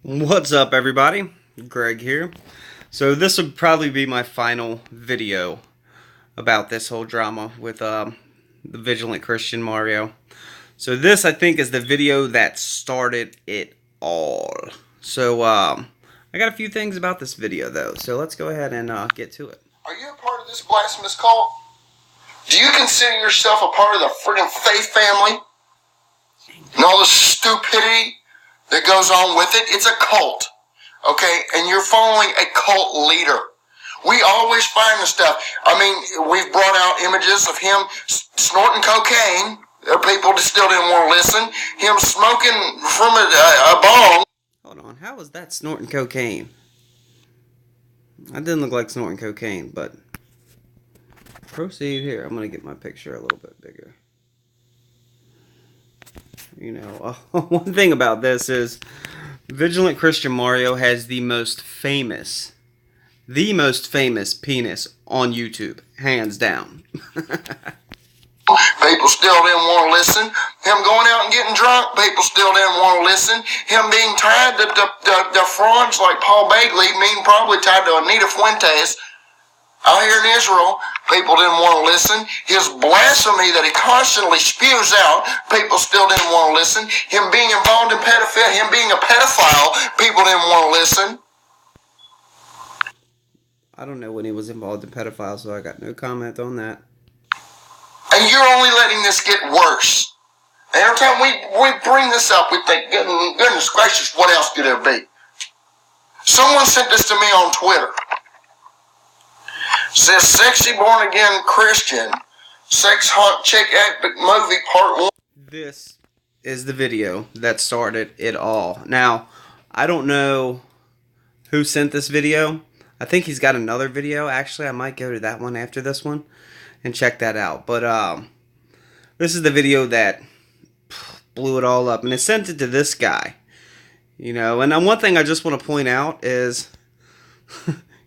What's up, everybody? Greg here. So this would probably be my final video about this whole drama with the Vigilant Christian Mario. So this, I think, is the video that started it all. So I got a few things about this video, though. So let's go ahead and get to it. Are you a part of this blasphemous cult? Do you consider yourself a part of the friggin' faith family? And all the stupidity that goes on with it? It's a cult, okay? And you're following a cult leader. We always find the stuff. I mean, we've brought out images of him snorting cocaine. People still didn't want to listen. Him smoking from a bong. Hold on, how was that snorting cocaine? I didn't look like snorting cocaine, but proceed here. I'm going to get my picture a little bit bigger. You know, one thing about this is Vigilant Christian Mario has the most famous penis on YouTube, hands down. People still didn't want to listen. Him going out and getting drunk, people still didn't want to listen. Him being tied to frauds like Paul Bagley, probably tied to Anita Fuentes out here in Israel, people didn't want to listen. His blasphemy that he constantly spews out, people still didn't want to listen. Him being involved in pedophilia, him being a pedophile, people didn't want to listen. I don't know when he was involved in pedophiles, so I got no comment on that. And you're only letting this get worse. And every time we bring this up, we think, goodness gracious, what else could there be? Someone sent this to me on Twitter. Says, sexy born-again Christian, sex hunt chick epic movie part 1. This is the video that started it all. Now, I don't know who sent this video. I think he's got another video. Actually, I might go to that one after this one and check that out. But this is the video that blew it all up. And it sent it to this guy. You know, and one thing I just want to point out is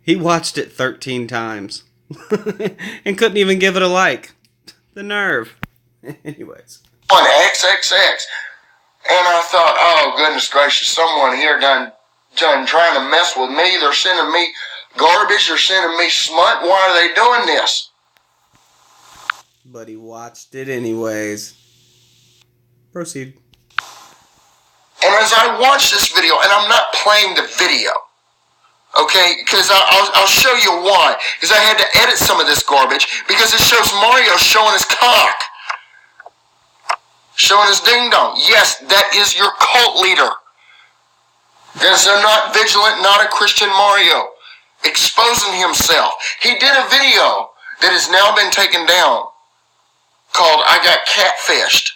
he watched it 13 times and couldn't even give it a like. The nerve. Anyways. On XXX. And I thought, oh, goodness gracious, someone here done trying to mess with me. They're sending me garbage. They're sending me smut. Why are they doing this? But he watched it anyways. Proceed. And as I watch this video, and I'm not playing the video, okay, because I'll show you why. Because I had to edit some of this garbage because it shows Mario showing his cock. Showing his ding-dong. Yes, that is your cult leader. Because they're not vigilant, not a Christian Mario. Exposing himself. He did a video that has now been taken down called I Got Catfished.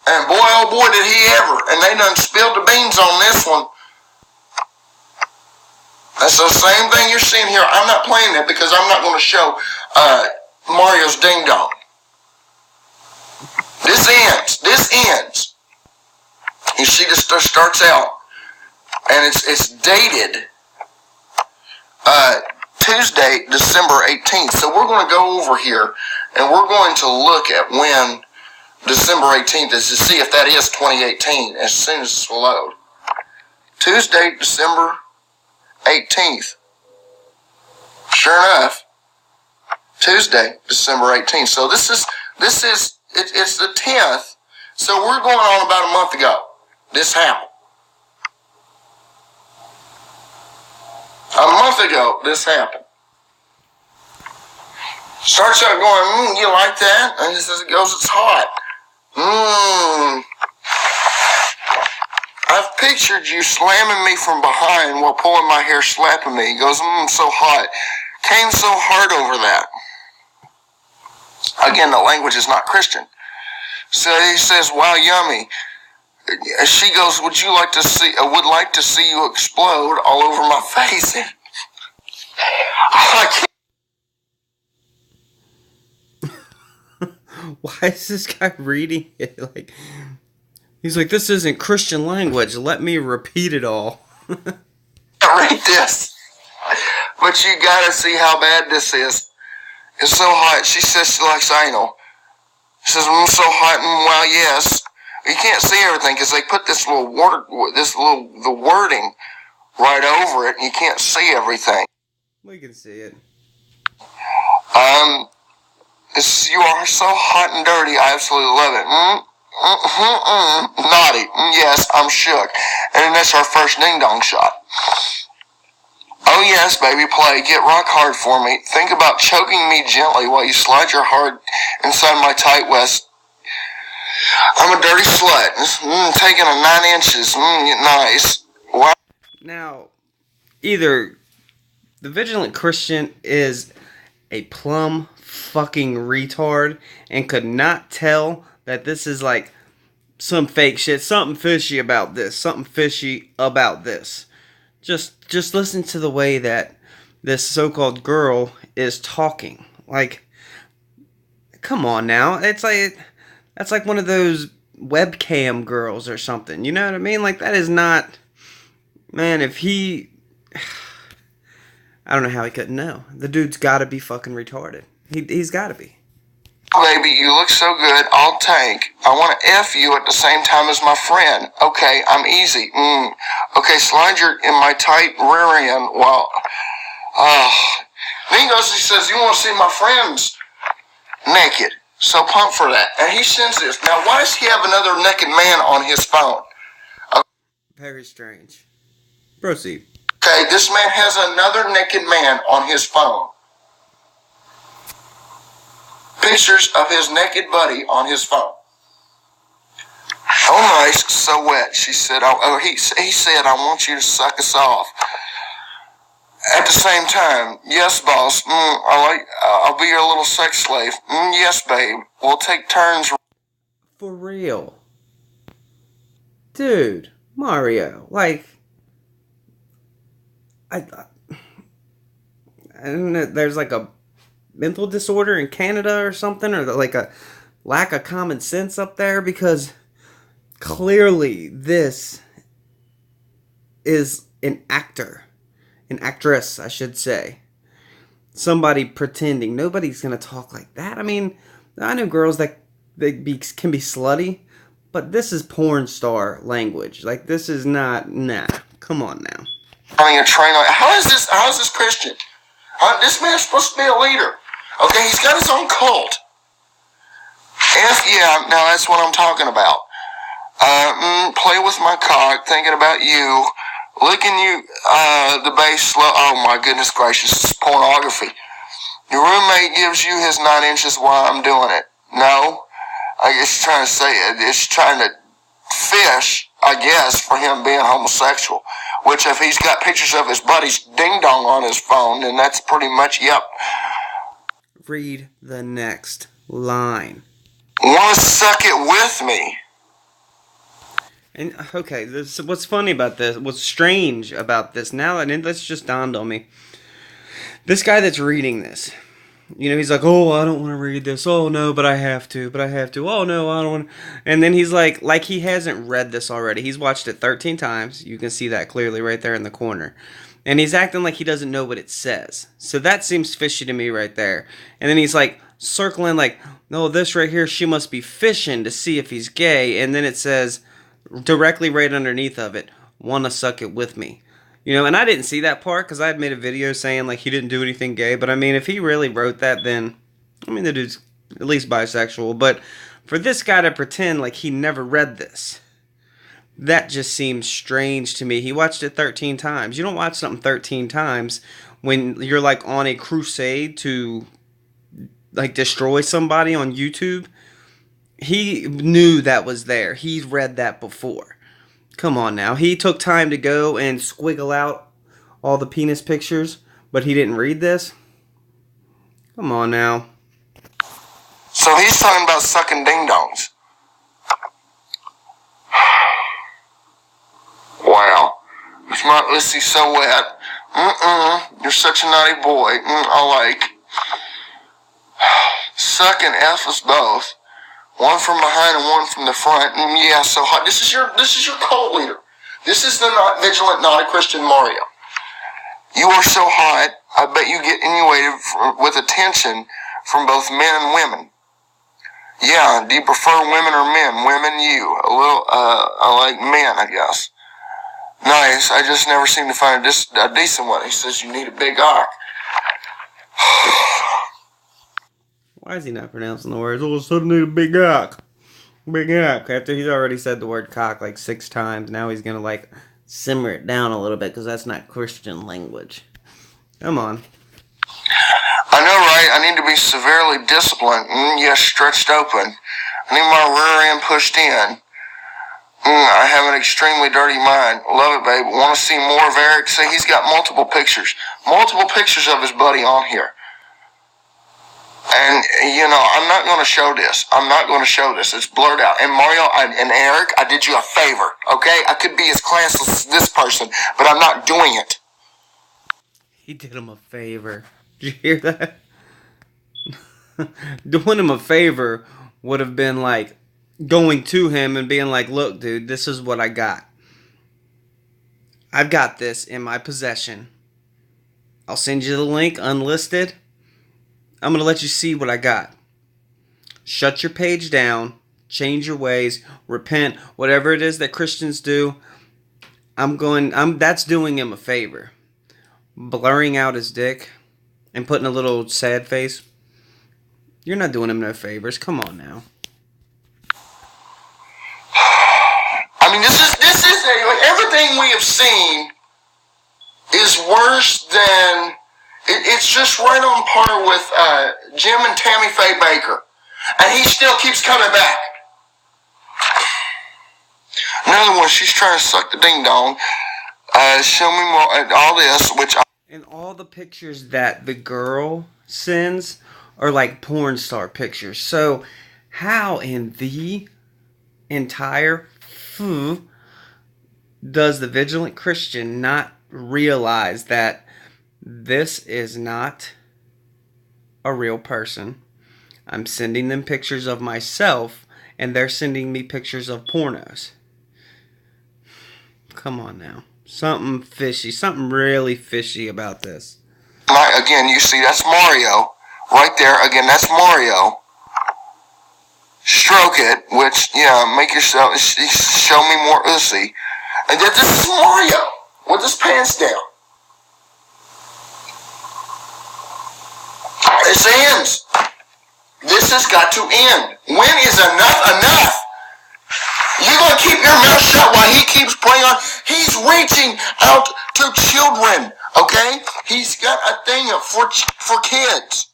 And boy, oh boy, did he ever. And they done spilled the beans on this one. That's the same thing you're seeing here. I'm not playing it because I'm not going to show Mario's ding dong. This ends. You see, this starts out, and it's dated Tuesday, December 18th. So we're going to go over here, and we're going to look at when December 18th is to see if that is 2018 as soon as this will load. Tuesday, December 18th. Sure enough, Tuesday, December 18th. So it's the 10th. So we're going on about a month ago. This happened. A month ago, this happened. Starts out going, you like that? And as it goes, it's hot. I've pictured you slamming me from behind while pulling my hair, slapping me. He goes, so hot. Came so hard over that. Again, the language is not Christian. So he says, wow, yummy. She goes, would like to see you explode all over my face. I can't. Why is this guy reading it? He's like, this isn't Christian language. Let me repeat it all. Read this. But you gotta see how bad this is. It's so hot. She says she likes anal. She says, so hot, and well, yes. You can't see everything because they put this little the wording right over it, and you can't see everything. We can see it. You are so hot and dirty. I absolutely love it. Naughty. Yes, I'm shook. And then that's our first ding-dong shot. Oh yes, baby, play. Get rock hard for me. Think about choking me gently while you slide your heart inside my tight vest. I'm a dirty slut. Taking a 9 inches. Nice. Wow. Now, either the Vigilant Christian is a plumb fucking retard and could not tell that this is like some fake shit, something fishy about this, something fishy about this. Just listen to the way that this so-called girl is talking. Like, come on now. It's like, that's like one of those webcam girls or something. You know what I mean? Like, that is not... Man, if he... I don't know how he couldn't know. The dude's gotta be fucking retarded. He's gotta be. Baby, you look so good. I'll take. I want to F you at the same time as my friend. Okay, I'm easy. Okay, slide your in my tight rear end while... Then he goes, he says, you want to see my friends naked. So pump for that. And he sends this. Now, why does he have another naked man on his phone? Very strange. Proceed. Okay, this man has another naked man on his phone. Pictures of his naked buddy on his phone. Oh, nice, so wet. She said. He said, I want you to suck us off. At the same time, yes, boss. I'll be your little sex slave. Yes, babe. We'll take turns. For real, dude, Mario. Like, I don't know. There's like a mental disorder in Canada or something, or like a lack of common sense up there, because clearly this is an actress, I should say. Somebody pretending. Nobody's gonna talk like that. I mean, I know girls that can be slutty, but this is porn star language. Like, this is not. Nah, come on now. Running a train on. How is this Christian? This man's supposed to be a leader. Okay, he's got his own cult. Yeah, now that's what I'm talking about. Play with my cock, thinking about you, licking you, the base slow. Oh my goodness gracious, it's pornography. Your roommate gives you his 9 inches while I'm doing it. No, I guess she's trying to say it. It's trying to fish, I guess, for him being homosexual. Which, if he's got pictures of his buddy's ding-dong on his phone, then that's pretty much, yep. Read the next line. Want to suck it with me? And, okay, what's funny about this, what's strange about this now, and this just dawned on me. This guy that's reading this, you know, he's like, oh, I don't want to read this. Oh, no, but I have to. Oh, no, I don't want to. And then he's like he hasn't read this already. He's watched it 13 times. You can see that clearly right there in the corner. And he's acting like he doesn't know what it says. So that seems fishy to me right there. And then he's like circling like, no, this right here, she must be fishing to see if he's gay. And then it says directly right underneath of it, want to suck it with me. You know, and I didn't see that part because I had made a video saying, like, he didn't do anything gay. But, I mean, if he really wrote that, then, I mean, the dude's at least bisexual. But for this guy to pretend like he never read this, that just seems strange to me. He watched it 13 times. You don't watch something 13 times when you're, like, on a crusade to, like, destroy somebody on YouTube. He knew that was there. He's read that before. Come on now. He took time to go and squiggle out all the penis pictures, but he didn't read this? Come on now. So he's talking about sucking ding-dongs. Wow. My Lissy's so wet. You're such a naughty boy. I like. Suck and F us both. One from behind and one from the front. Yeah, so hot. This is your cult leader. This is the not vigilant, not a Christian Mario. You are so hot, I bet you get inundated with attention from both men and women. Yeah, do you prefer women or men? Women, you. A little, I like men, I guess. Nice. I just never seem to find a decent one. He says you need a big cock. Why is he not pronouncing the words? All of a sudden, need a big cock. Big cock. After he's already said the word cock like 6 times, now he's gonna like simmer it down a little bit because that's not Christian language. Come on. I know, right? I need to be severely disciplined. Yes, stretched open. I need my rear end pushed in. I have an extremely dirty mind. Love it, babe. Want to see more of Eric? See, he's got multiple pictures. Multiple pictures of his buddy on here. And, you know, I'm not going to show this. I'm not going to show this. It's blurred out. And Mario and Eric, I did you a favor, okay? I could be as classless as this person, but I'm not doing it. He did him a favor. Did you hear that? Doing him a favor would have been like going to him and being like, look, dude, this is what I got. I've got this in my possession. I'll send you the link unlisted. I'm going to let you see what I got. Shut your page down. Change your ways. Repent. Whatever it is that Christians do, that's doing him a favor. Blurring out his dick and putting a little sad face. You're not doing him no favors. Come on now. I mean, this is everything we have seen is worse than. It's just right on par with Jim and Tammy Faye Baker, and he still keeps coming back. Another one, she's trying to suck the ding dong. Show me more. All this, which. And all the pictures that the girl sends are like porn star pictures. So how in the entire does the vigilant Christian not realize that this is not a real person? I'm sending them pictures of myself, and they're sending me pictures of pornos. Come on now. Something fishy. Something really fishy about this. Again, you see, that's Mario. Right there. Again, that's Mario. Stroke it, which, yeah, make yourself, show me more Uzi. And then this is Mario with his pants down. This ends. This has got to end. When is enough? You're going to keep your mouth shut while he keeps playing on. He's reaching out to children, okay? He's got a thing for kids.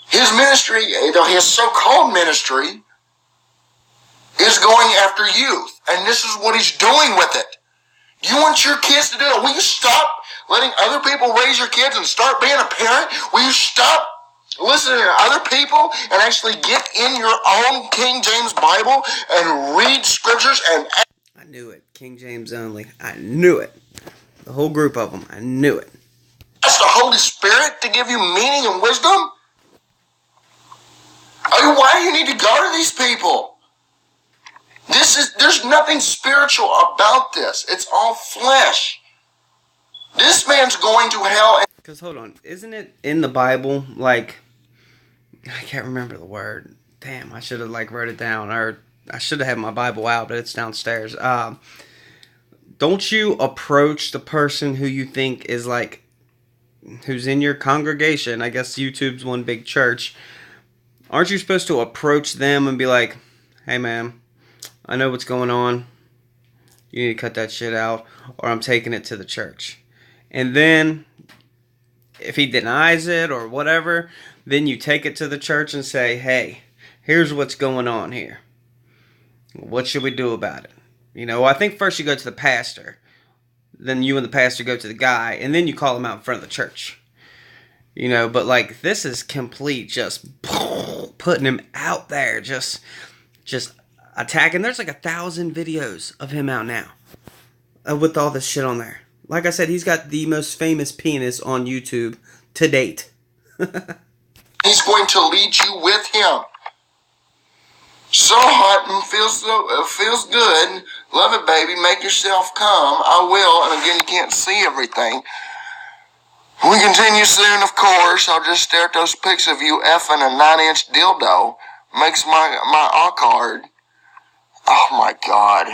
His ministry, his so-called ministry, is going after youth. And this is what he's doing with it. You want your kids to do it? Will you stop letting other people raise your kids and start being a parent? Will you stop listening to other people and actually get in your own King James Bible and read scriptures and... I knew it. King James only. I knew it. The whole group of them. I knew it. Ask the Holy Spirit to give you meaning and wisdom? Why do you need to go to these people? There's nothing spiritual about this. It's all flesh. This man's going to hell. Because, hold on. Isn't it in the Bible, like, I can't remember the word. Damn, I should have, wrote it down. Or I should have had my Bible out, but it's downstairs. Don't you approach the person who you think is, who's in your congregation. I guess YouTube's one big church. Aren't you supposed to approach them and be like, hey, man, I know what's going on. You need to cut that shit out, or I'm taking it to the church. And then, if he denies it or whatever, then you take it to the church and say, hey, here's what's going on here. What should we do about it? I think first you go to the pastor. Then you and the pastor go to the guy, and then you call him out in front of the church. But this is complete just putting him out there, just attacking. There's 1,000 videos of him out now with all this shit on there. Like I said, he's got the most famous penis on YouTube to date. He's going to lead you with him. So hot and feels good. Love it, baby. Make yourself come. I will. And again, you can't see everything. We continue soon, of course. I'll just stare at those pics of you effing a 9-inch dildo makes my awk hard. Oh my God.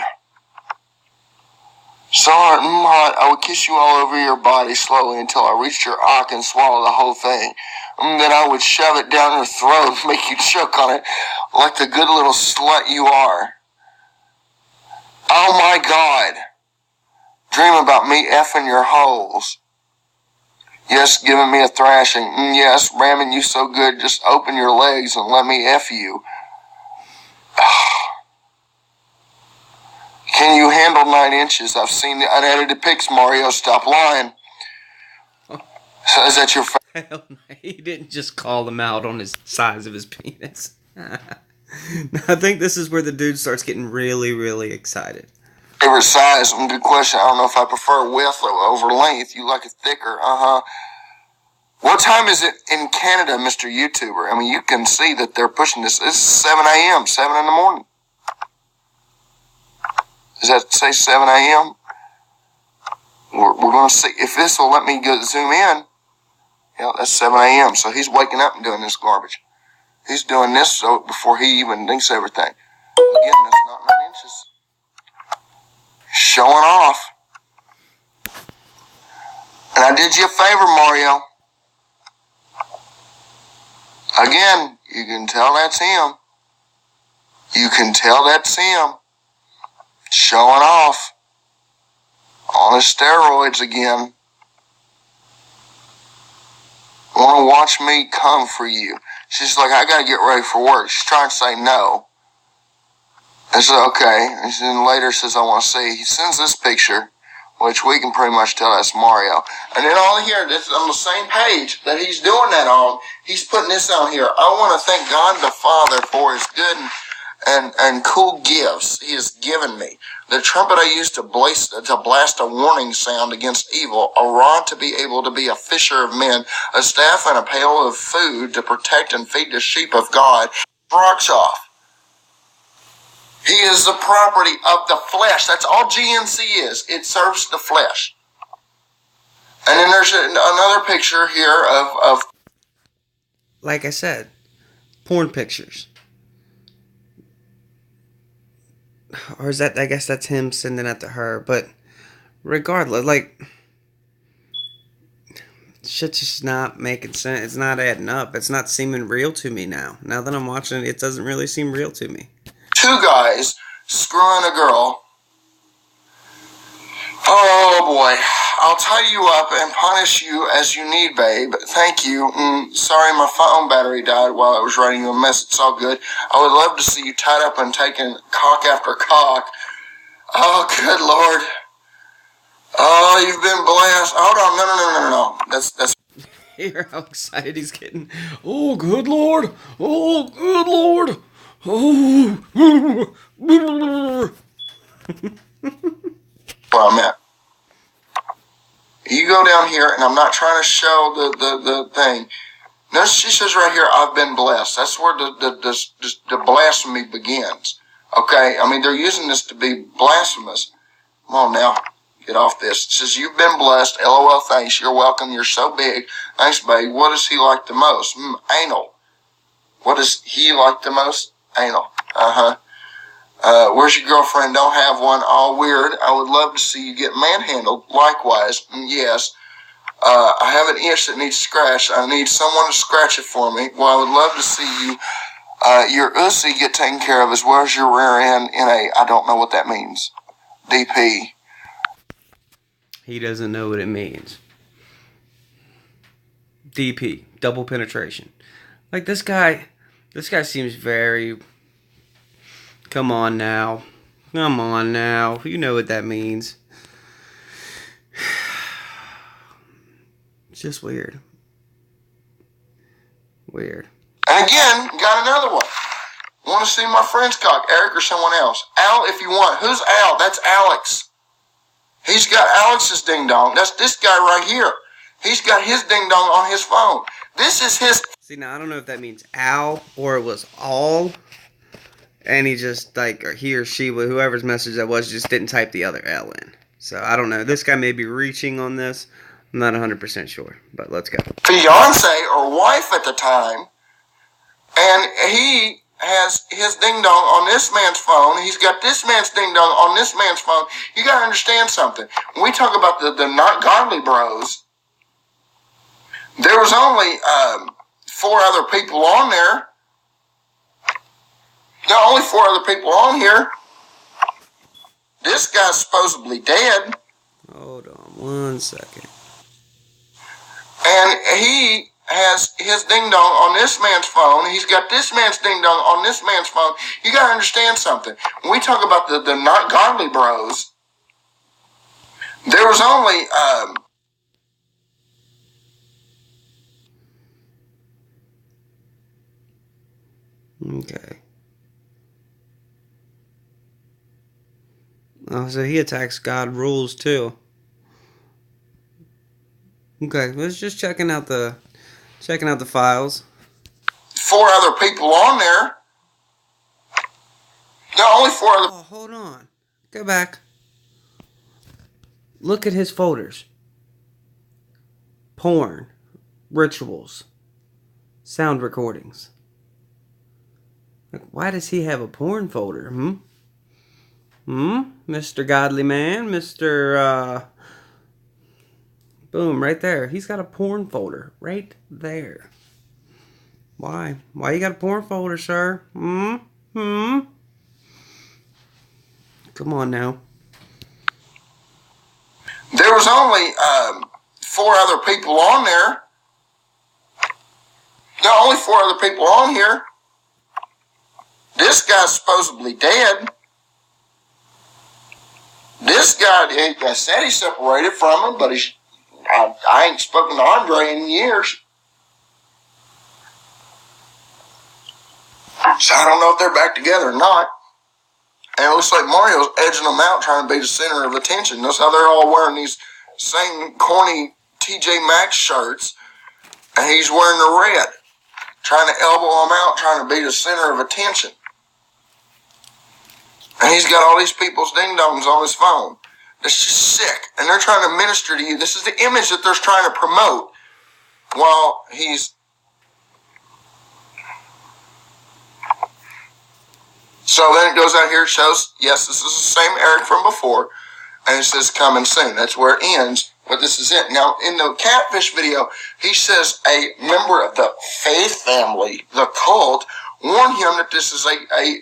So hot, I would kiss you all over your body slowly until I reached your awk and swallow the whole thing. And then I would shove it down your throat and make you choke on it like the good little slut you are. Oh my God. Dream about me effing your holes. Yes, giving me a thrashing. Yes, ramming you so good, just open your legs and let me F you. Can you handle 9 inches? I've seen the unedited pics, Mario. Stop lying. So is that your... Hell no, he didn't just call him out on his size of his penis. I think this is where the dude starts getting really, really excited. Favorite size? Good question. I don't know if I prefer width over length. You like it thicker. What time is it in Canada, Mr. YouTuber? I mean, you can see that they're pushing this. It's 7 a.m., 7 in the morning. Does that say 7 a.m.? We're going to see if this will let me go zoom in. Yeah, that's 7 a.m. So he's waking up and doing this garbage. He's doing this so before he even thinks everything. Again, that's not 9 inches. Showing off. And I did you a favor, Mario. Again, you can tell that's him. You can tell that's him. Showing off. On his steroids again. Want to watch me come for you. She's like, I got to get ready for work. She's trying to say no. I said, okay. And then later says, I want to see. He sends this picture, which we can pretty much tell that's Mario. And then on here, this on the same page that he's doing that on, he's putting this on here. I want to thank God the Father for his good and cool gifts he has given me. The trumpet I used to blast a warning sound against evil, a rod to be able to be a fisher of men, a staff and a pail of food to protect and feed the sheep of God. Rocks off. He is the property of the flesh. That's all GNC is. It serves the flesh. And then there's another picture here of... Like I said, porn pictures. Or is that, I guess that's him sending that to her. But regardless, like, shit's just not making sense. It's not adding up. It's not seeming real to me now. Now that I'm watching it, it doesn't really seem real to me. 2 guys screwing a girl. Oh boy. I'll tie you up and punish you as you need, babe. Thank you. Sorry my phone battery died while I was writing you a message. It's all good. I would love to see you tied up and taking cock after cock. Oh, good Lord. Oh, you've been blessed. Hold on. No. That's... Hear how excited he's getting. Oh, good Lord. Oh, good Lord. Oh. Where I'm at. You go down here, and I'm not trying to show the thing. No, she says right here, I've been blessed. That's where the blasphemy begins. Okay? I mean, they're using this to be blasphemous. Come on now. Get off this. It says, you've been blessed. LOL, thanks. You're welcome. You're so big. Thanks, babe. What does he like the most? Anal. What does he like the most? Anal. Where's your girlfriend? Don't have one. All weird. I would love to see you get manhandled. Likewise. Yes. I have an itch that needs scratched. I need someone to scratch it for me. Well, I would love to see you, your ussy get taken care of as well as your rear end in a, I don't know what that means. DP. He doesn't know what it means. DP. Double penetration. Like, this guy seems very... Come on now. You know what that means. It's just weird. Weird. And again, got another one. Want to see my friend's cock, Eric or someone else? Al, if you want. Who's Al? That's Alex. He's got Alex's ding-dong. That's this guy right here. He's got his ding-dong on his phone. This is his... See, now, I don't know if that means Al or it was all... And he just, like, or he or she, whoever's message that was, just didn't type the other L in. So, I don't know. This guy may be reaching on this. I'm not 100% sure. But let's go. Fiance or wife at the time. And he has his ding dong on this man's phone. He's got this man's ding dong on this man's phone. You got to understand something. When we talk about the not godly bros, there was only 4 other people on there. There are only 4 other people on here. This guy's supposedly dead. Hold on 1 second. And he has his ding dong on this man's phone. He's got this man's ding dong on this man's phone. You got to understand something. When we talk about the not godly bros, there was only Okay. Oh, so he attacks God rules too. Okay, let's just checking out the files. 4 other people on there. There are only 4 other. Oh, hold on. Go back. Look at his folders. Porn, rituals, sound recordings. Like, why does he have a porn folder? Mr. Godly Man, Mr. Boom, right there. He's got a porn folder right there. Why? Why you got a porn folder, sir? Come on now. There was only 4 other people on there. There are only 4 other people on here. This guy's supposedly dead. This guy, I said he separated from him, but I ain't spoken to Andre in years. So I don't know if they're back together or not. And it looks like Mario's edging them out, trying to be the center of attention. Notice how they're all wearing these same corny TJ Maxx shirts, and he's wearing the red, trying to elbow them out, trying to be the center of attention. And he's got all these people's ding-dongs on his phone. That's just sick. And they're trying to minister to you. This is the image that they're trying to promote while he's... So then it goes out here, it shows, yes, this is the same Eric from before. And it says coming soon. That's where it ends. But this is it. Now, in the catfish video, he says a member of the faith family, the cult, warned him that this is a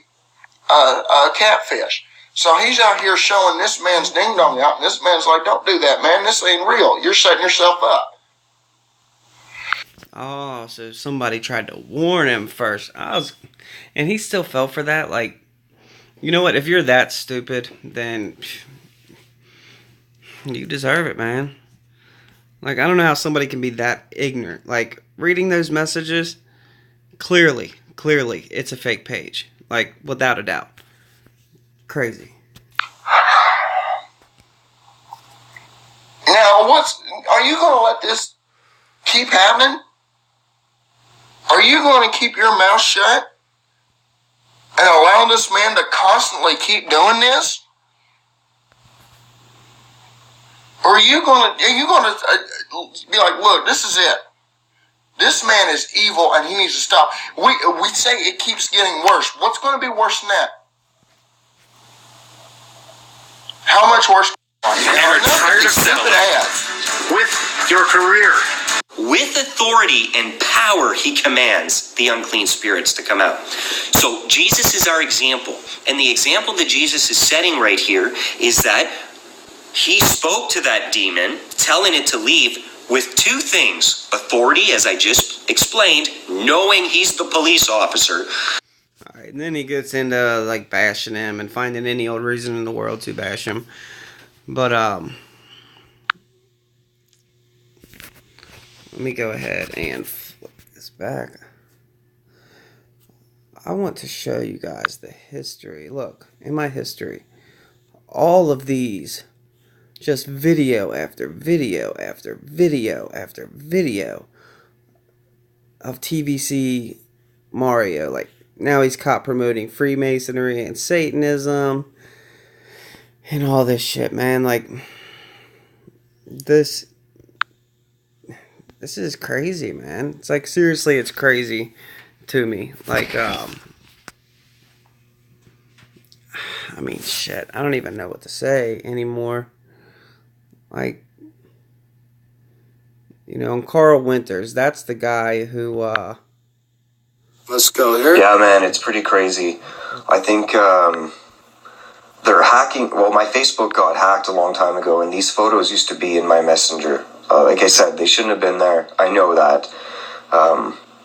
catfish. So he's out here showing this man's ding dong out, and this man's like, "Don't do that, man. This ain't real. You're setting yourself up." Oh, so somebody tried to warn him first. And he still fell for that. Like, you know what? If you're that stupid, then you deserve it, man. Like, I don't know how somebody can be that ignorant. Like, reading those messages, clearly, it's a fake page. Like, without a doubt. Crazy. Now, are you going to let this keep happening? Are you going to keep your mouth shut and allow this man to constantly keep doing this? Or are you going to be like, look, this is it. This man is evil and he needs to stop. We say it keeps getting worse. What's going to be worse than that? How much worse? And are tired of settling with your career. With authority and power, he commands the unclean spirits to come out. So Jesus is our example. And the example that Jesus is setting right here is that he spoke to that demon, telling it to leave with 2 things. Authority, as I just explained, knowing he's the police officer. Alright, and then he gets into, like, bashing him and finding any old reason in the world to bash him. But, let me go ahead and flip this back. I want to show you guys the history. Look, in my history, all of these, just video after video after video after video of TVC Mario. Like, now he's caught promoting Freemasonry and Satanism and all this shit, man. Like, this is crazy, man. It's like, seriously, it's crazy to me. Like, mean, shit, I don't even know what to say anymore. Like, you know, and Carl Winters, that's the guy who, Let's go here. Yeah, man, it's pretty crazy. I think, they're hacking. Well, my Facebook got hacked a long time ago, and these photos used to be in my messenger. Like I said, they shouldn't have been there. I know that.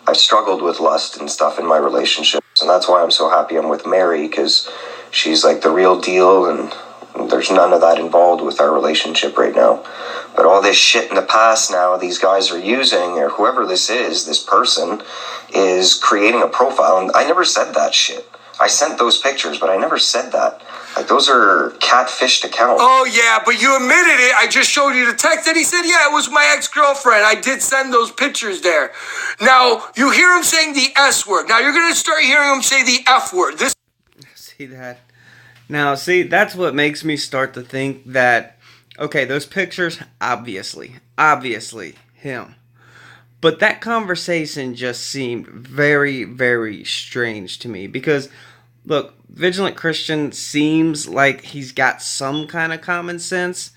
I've struggled with lust and stuff in my relationships, and that's why I'm so happy I'm with Mary, because she's like the real deal, and there's none of that involved with our relationship right now. But all this shit in the past now, these guys are using, or whoever this is, this person, is creating a profile, and I never said that shit. I sent those pictures, but I never said that. Like, those are catfished accounts. Oh, yeah, but you admitted it. I just showed you the text, and he said, yeah, it was my ex-girlfriend. I did send those pictures there. Now, you hear him saying the S word. Now, you're going to start hearing him say the F word. See that? Now, see, that's what makes me start to think that, okay, those pictures, obviously him. But that conversation just seemed very, very strange to me, because, look, Vigilant Christian seems like he's got some kind of common sense.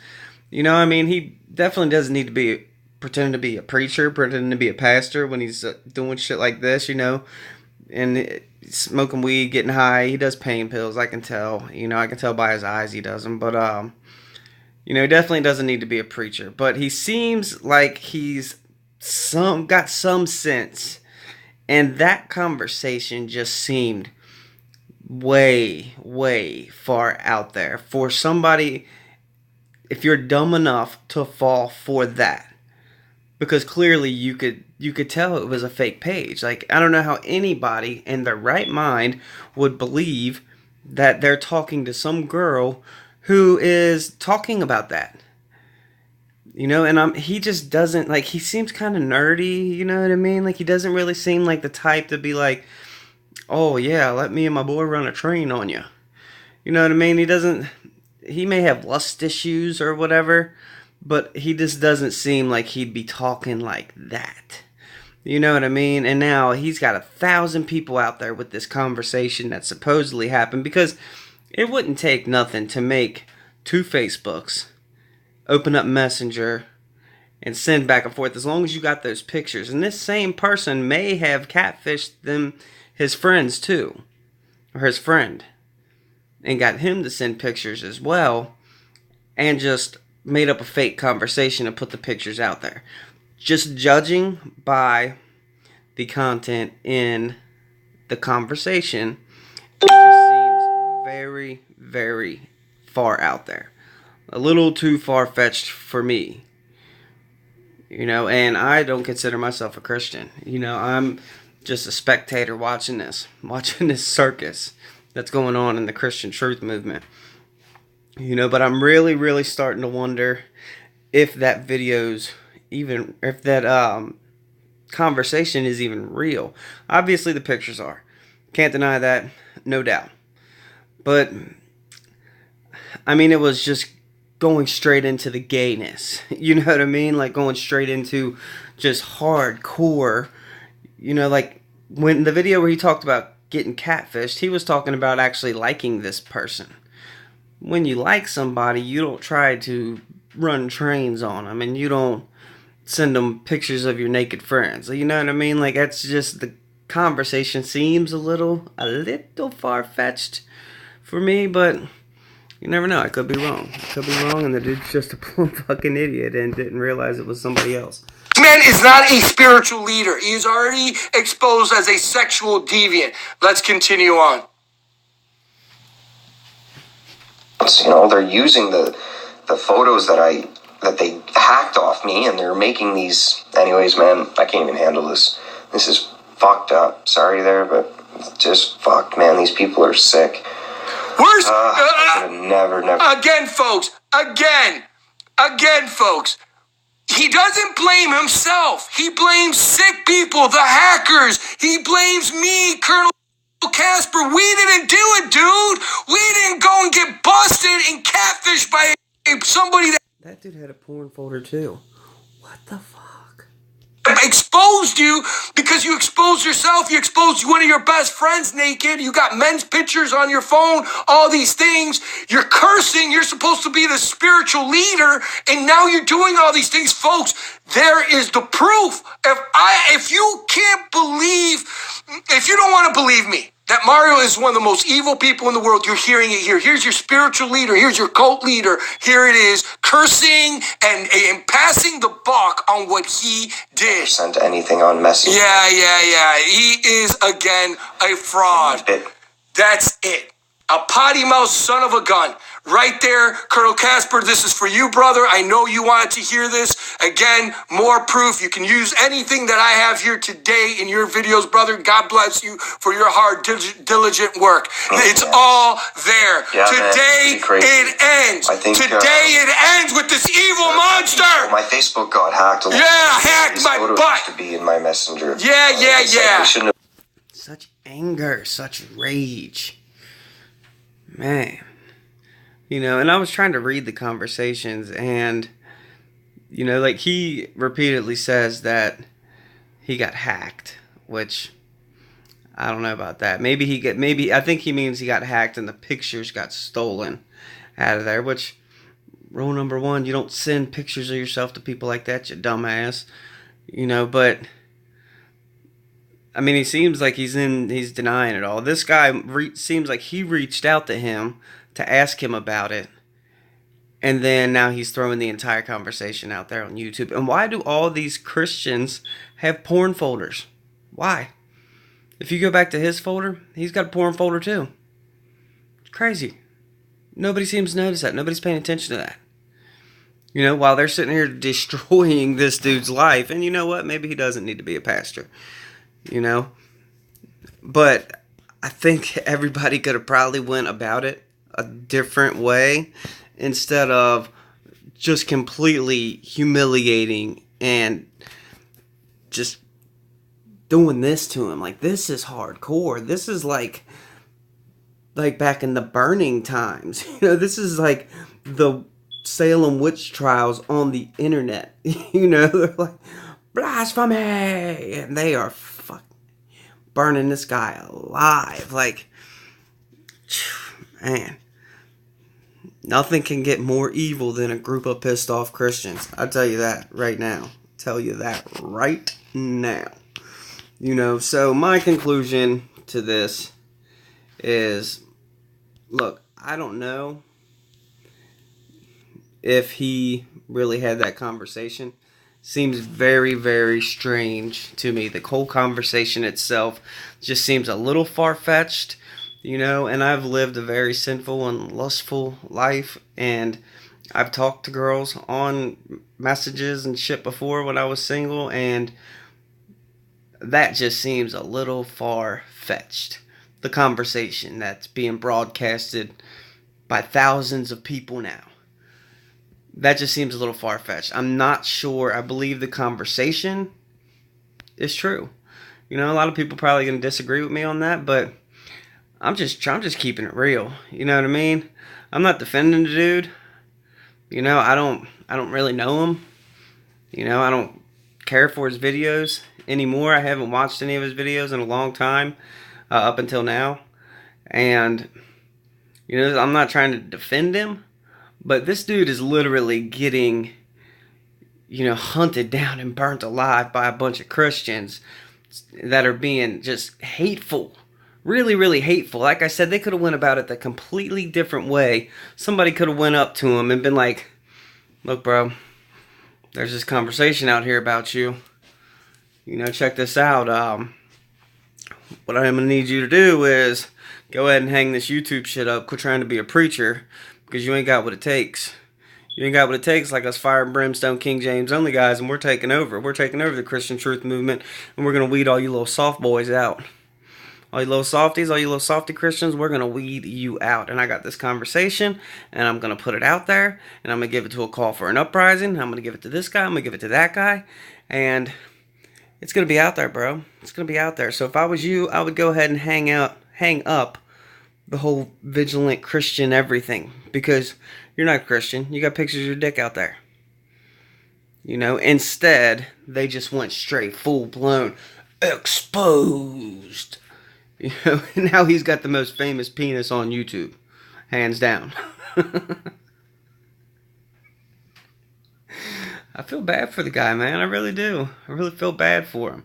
You know, I mean, he definitely doesn't need to be pretending to be a preacher, pretending to be a pastor when he's doing shit like this, you know, and smoking weed, getting high. He does pain pills, I can tell. You know, I can tell by his eyes he doesn't. But, you know, he definitely doesn't need to be a preacher. But he seems like he's got some sense. And that conversation just seemed way, way far out there for somebody, if you're dumb enough to fall for that. Because clearly you could tell it was a fake page. Like, I don't know how anybody in their right mind would believe that they're talking to some girl who is talking about that. You know, and he just doesn't, like, he seems kind of nerdy, you know what I mean? Like, he doesn't really seem like the type to be like, oh yeah, let me and my boy run a train on you. You know what I mean? He may have lust issues or whatever, but he just doesn't seem like he'd be talking like that. You know what I mean? And now he's got 1,000 people out there with this conversation that supposedly happened, because it wouldn't take nothing to make 2 Facebooks, open up Messenger, and send back and forth, as long as you got those pictures. And this same person may have catfished them, his friends too, or his friend, and got him to send pictures as well, and just made up a fake conversation and put the pictures out there. Just judging by the content in the conversation, it just seems very, very far out there. A little too far-fetched for me. You know, and I don't consider myself a Christian. You know, I'm just a spectator watching this circus that's going on in the Christian truth movement. You know, but I'm really, really starting to wonder if that conversation is even real. Obviously the pictures are. Can't deny that, no doubt. But, I mean, it was just going straight into the gayness. You know what I mean? Like, going straight into just hardcore. You know, like, when the video where he talked about getting catfished, he was talking about actually liking this person. When you like somebody, you don't try to run trains on them, and you don't send them pictures of your naked friends. You know what I mean? Like, that's just, the conversation seems a little far-fetched for me, but you never know. I could be wrong. And the dude's just a plumb fucking idiot and didn't realize it was somebody else. This man is not a spiritual leader. He is already exposed as a sexual deviant. Let's continue on. You know, they're using the photos that they hacked off me, and they're making these. Anyways, man, I can't even handle this. This is fucked up. Sorry there, but it's just fucked, man. These people are sick. Where's never. Again, folks. He doesn't blame himself. He blames sick people, the hackers. He blames me, Colonel Casper. We didn't do it, dude. We didn't go and get busted and catfished by somebody that dude had a porn folder too. What the fuck? exposed you because you exposed yourself. You exposed one of your best friends naked. You got men's pictures on your phone, all these things. You're cursing. You're supposed to be the spiritual leader. And now you're doing all these things. Folks, there is the proof. If you can't believe, if you don't want to believe me, that Mario is one of the most evil people in the world, you're hearing it here. Here's your spiritual leader. Here's your cult leader. Here it is, cursing and passing the buck on what he did. Sent anything on Messenger. Yeah. He is, again, a fraud. That's it. A potty mouth son of a gun. Right there, Colonel Casper, this is for you, brother. I know you wanted to hear this. Again, more proof. You can use anything that I have here today in your videos, brother. God bless you for your hard, diligent work. It's all there. Yeah, today it ends. Today it ends with this evil monster. My Facebook got hacked. Hacked my butt. To be in my Messenger. Yeah. Such anger, such rage. Man. And I was trying to read the conversations, and, like, he repeatedly says that he got hacked, which I don't know about that. I think he means he got hacked and the pictures got stolen out of there, which, rule number one, you don't send pictures of yourself to people like that, you dumbass. But, I mean, he seems like he's denying it all. This guy seems like he reached out to him to ask him about it, and then now he's throwing the entire conversation out there on YouTube. And why do all these Christians have porn folders? Why? If you go back to his folder, he's got a porn folder too. It's crazy. Nobody seems to notice that. Nobody's paying attention to that. While they're sitting here destroying this dude's life, and you know what? Maybe he doesn't need to be a pastor. But I think everybody could have probably went about it a different way instead of just completely humiliating and just doing this to him. Like, this is hardcore. This is like back in the burning times. This is like the Salem witch trials on the internet. They're like, blasphemy, and they are fucking burning this guy alive. Like, man, nothing can get more evil than a group of pissed off Christians. I'll tell you that right now. So my conclusion to this is, look, I don't know if he really had that conversation. Seems very, very strange to me. The whole conversation itself just seems a little far-fetched. And I've lived a very sinful and lustful life, and I've talked to girls on messages and shit before when I was single, and that just seems a little far-fetched. The conversation that's being broadcasted by thousands of people now. That just seems a little far-fetched. I'm not sure. I believe the conversation is true. A lot of people probably going to disagree with me on that, but I'm just keeping it real. You know what I mean? I'm not defending the dude. I don't really know him. I don't care for his videos anymore. I haven't watched any of his videos in a long time, up until now. And, I'm not trying to defend him, but this dude is literally getting, hunted down and burnt alive by a bunch of Christians that are being just hateful. Really, really hateful. Like I said, they could have went about it the completely different way. Somebody could have went up to him and been like, look, bro, there's this conversation out here about you. Check this out. What I'm going to need you to do is go ahead and hang this YouTube shit up. Quit trying to be a preacher, because you ain't got what it takes. You ain't got what it takes like us fire and brimstone King James only guys, and we're taking over. We're taking over the Christian truth movement, and we're going to weed all you little soft boys out. All you little softies, all you little softy Christians, we're going to weed you out. And I got this conversation, and I'm going to put it out there, and I'm going to give it to a call for an uprising. I'm going to give it to this guy. I'm going to give it to that guy. And it's going to be out there, bro. It's going to be out there. So if I was you, I would go ahead and hang up the whole vigilant Christian everything. Because you're not Christian. You got pictures of your dick out there. You know, instead, they just went straight full blown exposed. You know, now he's got the most famous penis on YouTube, hands down. I feel bad for the guy, man. I really do. I really feel bad for him.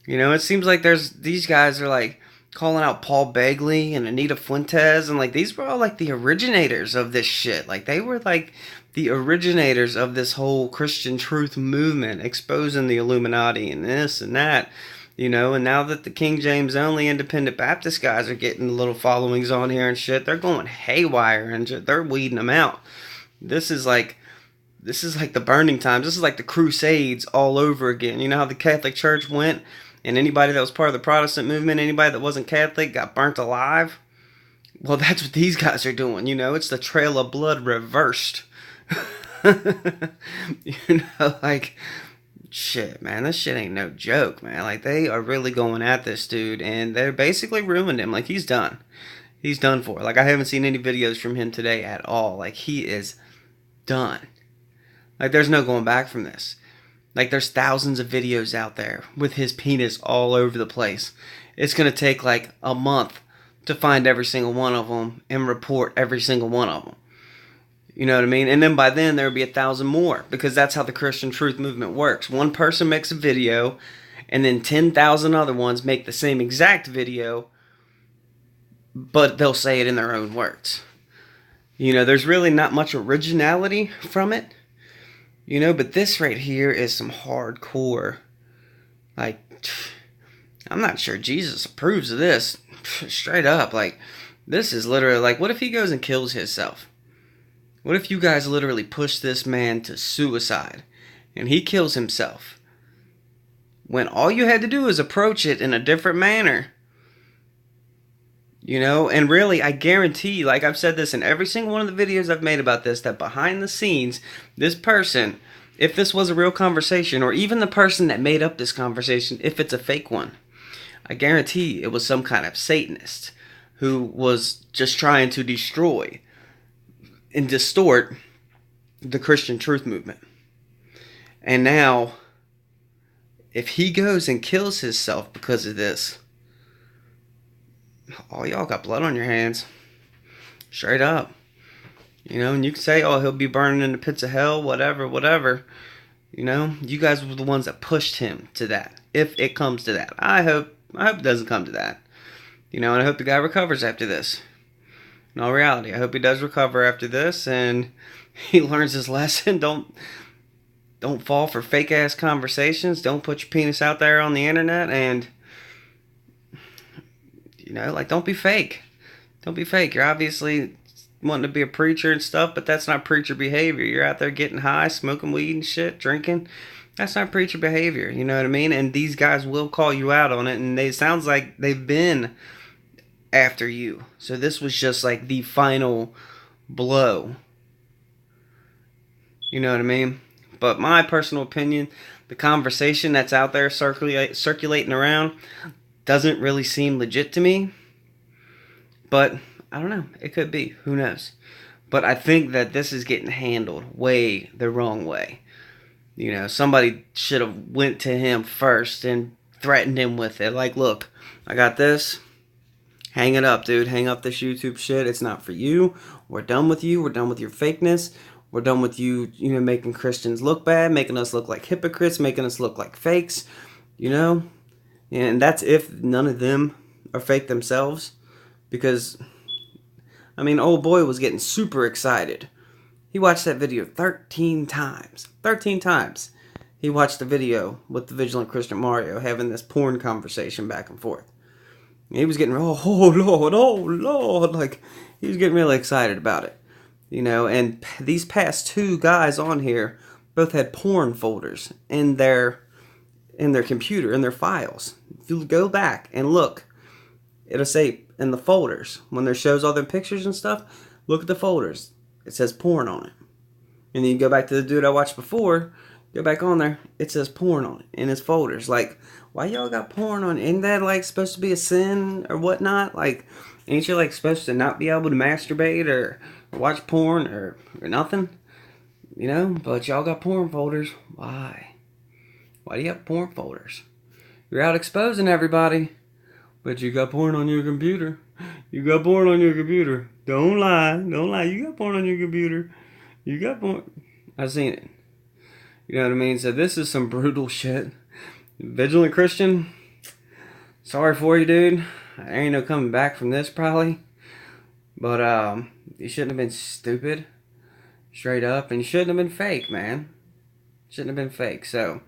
You know, it seems like these guys are like calling out Paul Begley and Anita Fuentes, and like these were all like the originators of this shit. Like they were like the originators of this whole Christian truth movement, exposing the Illuminati and this and that. You know, and now that the King James only independent Baptist guys are getting little followings on here and shit, they're going haywire and they're weeding them out. This is like the burning times. This is like the Crusades all over again. You know how the Catholic Church went, and anybody that was part of the Protestant movement, anybody that wasn't Catholic, got burnt alive? Well, that's what these guys are doing. You know, it's the trail of blood reversed. You know, like, shit, man, this shit ain't no joke, man. Like, they are really going at this dude, and they're basically ruined him. Like, he's done. He's done for. Like, I haven't seen any videos from him today at all. Like, he is done. Like, there's no going back from this. Like, there's thousands of videos out there with his penis all over the place. It's going to take, like, a month to find every single one of them and report every single one of them. You know what I mean? And then by then, there will be 1,000 more, because that's how the Christian truth movement works. One person makes a video, and then 10,000 other ones make the same exact video, but they'll say it in their own words. You know, there's really not much originality from it. You know, but this right here is some hardcore, like, I'm not sure Jesus approves of this. Straight up, like, this is literally, like, what if he goes and kills himself? What if you guys literally push this man to suicide and he kills himself? When all you had to do is approach it in a different manner. You know, and really, I guarantee, like I've said this in every single one of the videos I've made about this, that behind the scenes, this person, if this was a real conversation, or even the person that made up this conversation, if it's a fake one, I guarantee it was some kind of Satanist who was just trying to destroy and distort the Christian truth movement. And now, if he goes and kills himself because of this, all y'all got blood on your hands. Straight up. You know, and you can say, oh, he'll be burning in the pits of hell, whatever, whatever. You know, you guys were the ones that pushed him to that. If it comes to that. I hope it doesn't come to that. You know, and I hope the guy recovers after this. In all reality, I hope he does recover after this and he learns his lesson. Don't fall for fake ass conversations. Don't put your penis out there on the internet, and you know, like, don't be fake. Don't be fake. You're obviously wanting to be a preacher and stuff, but that's not preacher behavior. You're out there getting high, smoking weed and shit, drinking. That's not preacher behavior. You know what I mean? And these guys will call you out on it, and it sounds like they've been after you. So this was just like the final blow. You know what I mean? But my personal opinion, the conversation that's out there circulating around doesn't really seem legit to me. But I don't know. It could be. Who knows? But I think that this is getting handled way the wrong way. You know, somebody should have went to him first and threatened him with it. Like, look, I got this. Hang it up, dude. Hang up this YouTube shit. It's not for you. We're done with you. We're done with your fakeness. We're done with you, you know, making Christians look bad, making us look like hypocrites, making us look like fakes, you know? And that's if none of them are fake themselves. Because, I mean, old boy was getting super excited. He watched that video 13 times. 13 times. He watched the video with the Vigilant Christian Mario having this porn conversation back and forth. He was getting, oh Lord, like, he was getting really excited about it. You know, and these past two guys on here both had porn folders in their computer, in their files. If you go back and look, it'll say in the folders, when there shows all their pictures and stuff, look at the folders. It says porn on it. And then you go back to the dude I watched before, go back on there, it says porn on it in his folders. Like, why y'all got porn on it? Isn't that, like, supposed to be a sin or whatnot? Like, ain't you, like, supposed to not be able to masturbate or watch porn or nothing? You know, but y'all got porn folders. Why? Why do you have porn folders? You're out exposing everybody. But you got porn on your computer. You got porn on your computer. Don't lie. Don't lie. You got porn on your computer. You got porn. I seen it. You know what I mean? So this is some brutal shit. Vigilant Christian, sorry for you, dude. There ain't no coming back from this probably. But you shouldn't have been stupid. Straight up. And you shouldn't have been fake, man. Shouldn't have been fake. So,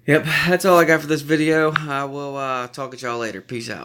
yep, that's all I got for this video. I will talk at y'all later. Peace out.